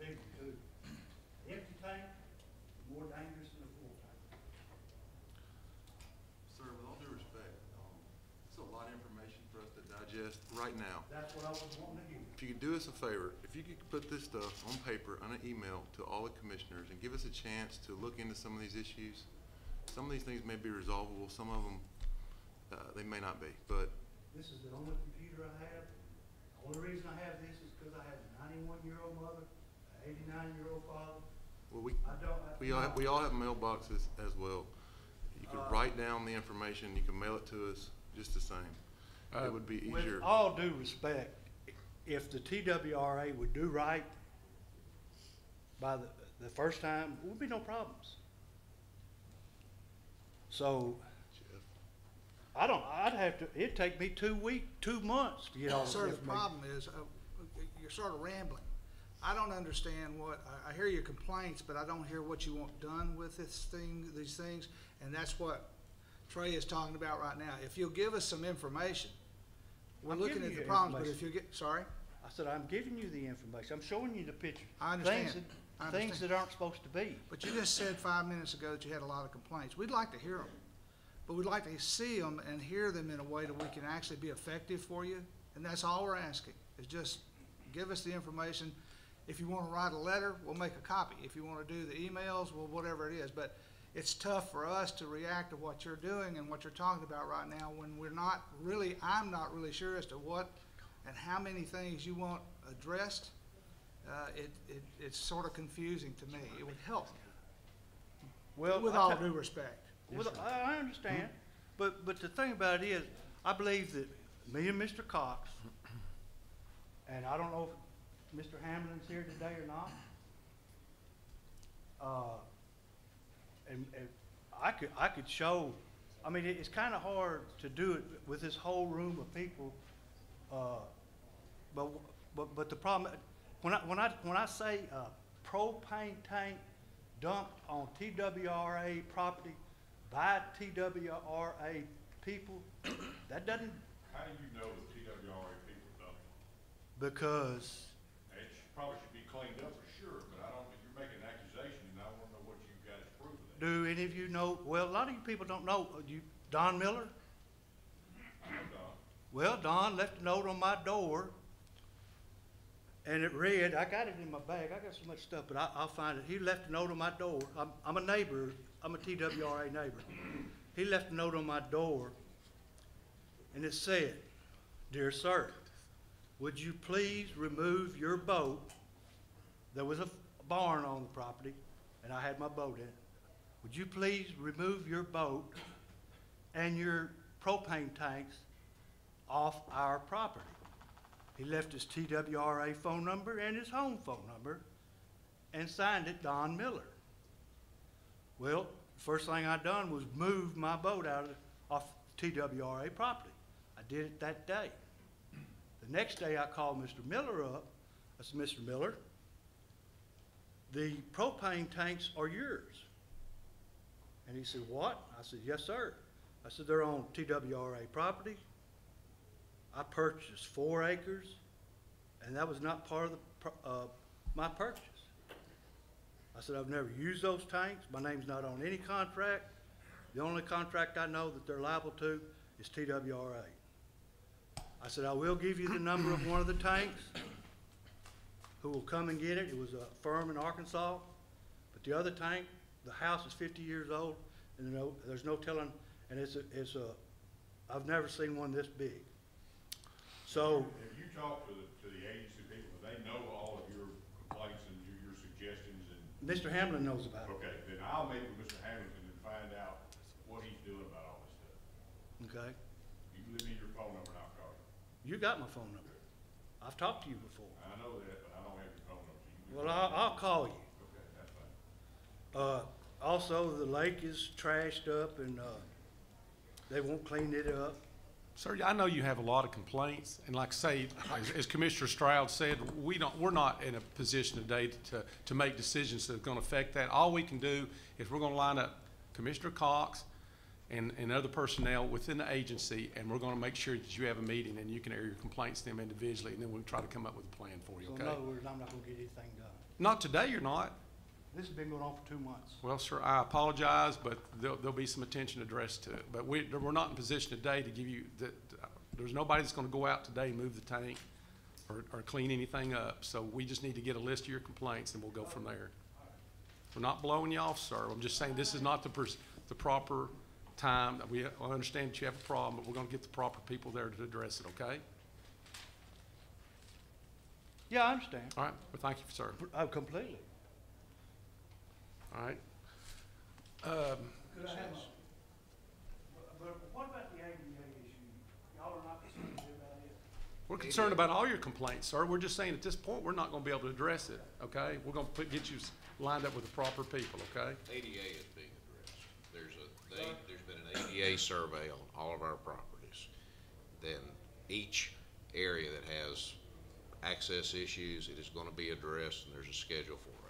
figure too. Empty tank, more dangerous than a full tank. Sir, with all due respect, it's a lot of information for us to digest right now. That's what I was wanting to hear. If you could do us a favor, if you could put this stuff on paper, on an email to all the commissioners and give us a chance to look into some of these issues. Some of these things may be resolvable, some of them, they may not be, but. This is the only computer I have. The only reason I have this is because I have a 91-year-old mother, an 89-year-old father. Well, we I all have mailboxes as well. You could write down the information, you can mail it to us just the same. It would be easier. With all due respect, if the TWRA would do right by the first time, there would be no problems. So, it'd take me 2 months to get all this Sir, the information. problem is, you're sort of rambling. I don't understand I hear your complaints, but I don't hear what you want done with these things, and that's what Trey is talking about right now. If you'll give us some information, we're I'm looking giving at you the problems, but information. if you sorry? I said, I'm giving you the information. I'm showing you the picture. I understand. Things that aren't supposed to be. But you just said 5 minutes ago that you had a lot of complaints. We'd like to hear them, but we'd like to see them and hear them in a way that we can actually be effective for you, and that's all we're asking, is just give us the information. If you want to write a letter, we'll make a copy. If you want to do the emails, well, whatever it is. But it's tough for us to react to what you're doing and what you're talking about right now when I'm not really sure as to what and how many things you want addressed. It's sort of confusing to me. It would help, Well, with all due respect. Well, I understand, but the thing about it is, I believe that me and Mr. Cox, and I don't know if Mr. Hamlin's here today or not, and I could show. I mean, it's kind of hard to do it with this whole room of people, but the problem when I say propane tank dumped on TWRA property by TWRA people, that doesn't. How do you know the TWRA people dumped it? Because It probably should be cleaned up for sure, but I don't, if you're making an accusation, and I want to know what you've got as proof of that. do any of you know? Well, a lot of you people don't know. Don Miller? I know Don. Well, Don left a note on my door, and it read, I got it in my bag. I got so much stuff, but I'll find it. He left a note on my door. I'm a neighbor. I'm a TWRA neighbor. He left a note on my door, and it said, "Dear sir, would you please remove your boat?" There was a barn on the property, and I had my boat in it. "Would you please remove your boat and your propane tanks off our property?" He left his TWRA phone number and his home phone number and signed it Don Miller. Well, the first thing I done was move my boat off TWRA property. I did it that day. The next day I called Mr. Miller up. I said, "Mr. Miller, the propane tanks are yours." And he said, "What?" I said, "Yes, sir." I said, "They're on TWRA property. I purchased 4 acres, and that was not part of my purchase." I said, "I've never used those tanks. My name's not on any contract. The only contract I know that they're liable to is TWRA." I said, "I will give you the number of one of the tanks who will come and get it." It was a firm in Arkansas. But the other tank, the house is 50 years old, and there's no telling, and I've never seen one this big. So, If you talk to the agency people, they know all of your complaints and your suggestions and. Mr. Hamlin knows about it. Okay, then I'll meet with Mr. Hamilton and find out what he's doing about all this stuff. Okay? You can leave me your phone number and I'll call you. You got my phone number. I've talked to you before. I know that, but I don't have your phone number. So you can Well, I'll call you. Okay, that's fine. Also, the lake is trashed up, and they won't clean it up. Sir, I know you have a lot of complaints, and like I say, as Commissioner Stroud said, we're not in a position today to make decisions that are going to affect that. All we can do is we're going to line up Commissioner Cox and other personnel within the agency, and we're going to make sure that you have a meeting and you can air your complaints to them individually, and then we'll try to come up with a plan for you, So okay? in other words, I'm not gonna get anything done. Not today, you're not. This has been going on for 2 months. Well, sir, I apologize, but there'll be some attention addressed to it. But we're not in position today to give you, there's nobody that's gonna go out today and move the tank or clean anything up. So we just need to get a list of your complaints and we'll go from there. We're not blowing you off, sir. I'm just saying this is not the proper time. I understand that you have a problem, but we're gonna get the proper people there to address it, okay? Yeah, I understand. All right, well, thank you, sir. Completely. All right. Could I have but what about the ADA issue? Y'all are not concerned about it? We're concerned about all your complaints, sir. We're just saying at this point, we're not gonna be able to address it, okay? We're gonna get you lined up with the proper people, okay? ADA is being addressed. There's been an ADA survey on all of our properties. Then each area that has access issues, it is gonna be addressed, and there's a schedule for it.